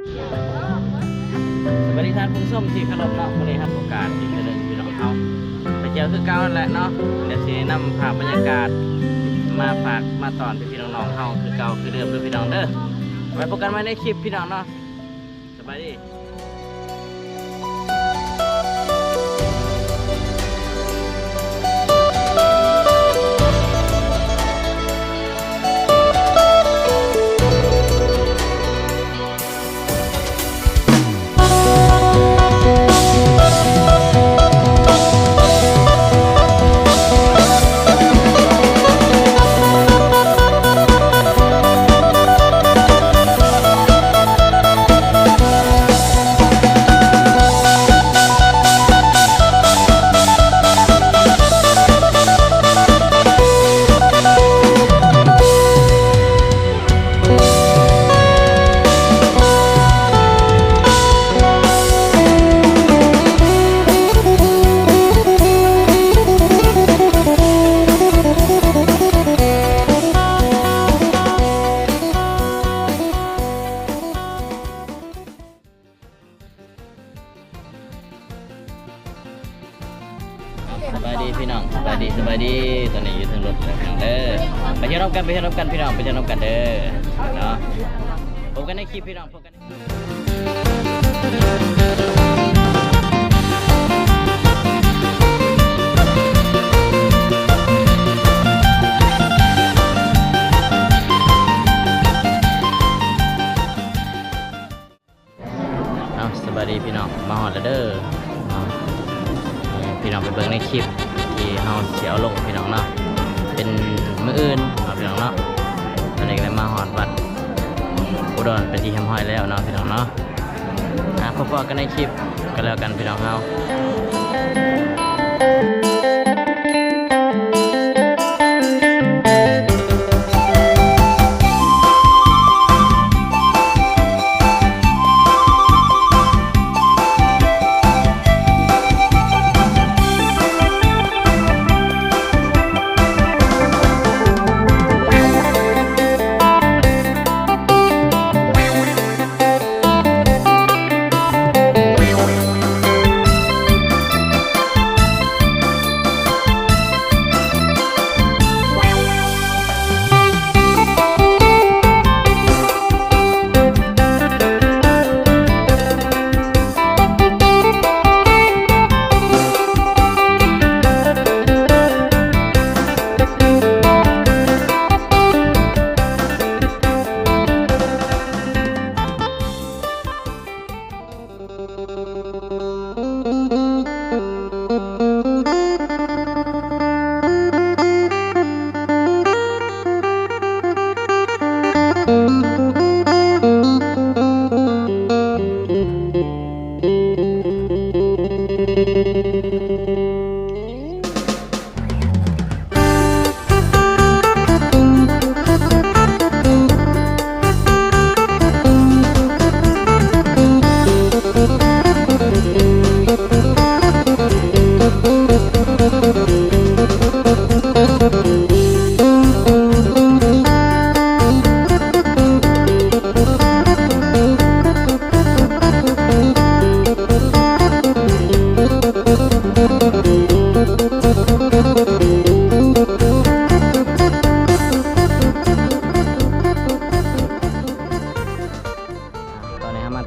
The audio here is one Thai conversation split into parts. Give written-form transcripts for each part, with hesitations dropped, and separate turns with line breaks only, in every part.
สวัสดีท่านผู้ชมที่เคารพเนาะวันนี้ครับโอกาสที่จะเดินพี่น้องเขาไปเที่ยวคือเก่าแหละเนาะเดี๋ยวสินำภาพบรรยากาศมาฝากมาตอนพี่น้องๆเขาคือเก่าคือเดิมด้วยพี่น้องเด้อไว้พบกันไว้ในคลิปพี่น้องเนาะสบายดีสบายดีพี่น้องสบายดีตอนนี้อยู่ถึงรถแล้วพี่น้องเด้อไปเที่ยวน้ำกันพี่น้องไปเที่ยวน้ำกันเด้อเนาะพบกันในคลิปพี่น้องพบกันสบายดีพี่น้องมาหอดแล้วเด้อพี่น้องไปเบิ่งในคลิปที่เฮาเสียวลงพี่น้องเนาะเป็นมื้ออื่นพี่น้องเนาะตอนนี้ก็ได้มาฮอดวัดอุดรเป็นที่แฮมห้อยแล้วเนาะพี่น้องเนาะพบกันในคลิปกันแล้วกันพี่น้องเฮา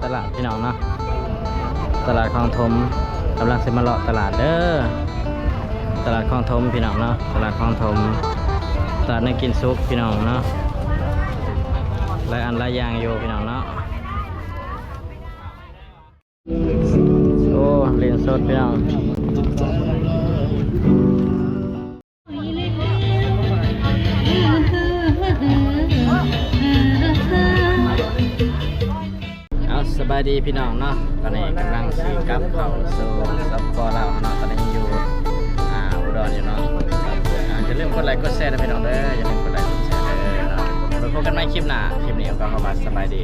ตลาดพี่น้องเนาะตลาดคลองถมกำลังจะมาเลาะตลาดเด้อตลาดคลองถมพี่น้องเนาะตลาดคลองถมตลาดในกินซุปพี่น้องเนาะหลายอันหลายอย่างอยู่พี่น้องเนาะโอ้เรียนสดพี่น้องสบายดีพี่น้องเนาะตอนนี้กำลังขี่กลับเข้าสู่ซัปโปโรเนาะตอนนี้อยู่อุดรอยู่เนาะอย่าลืมกดไลค์กดแชร์นะพี่น้องเด้ออย่าลืมกดไลค์กดแชร์เด้อเนาะไปพบกันใหม่คลิปหน้าคลิปนี้ก็ขอบคุณสบายดี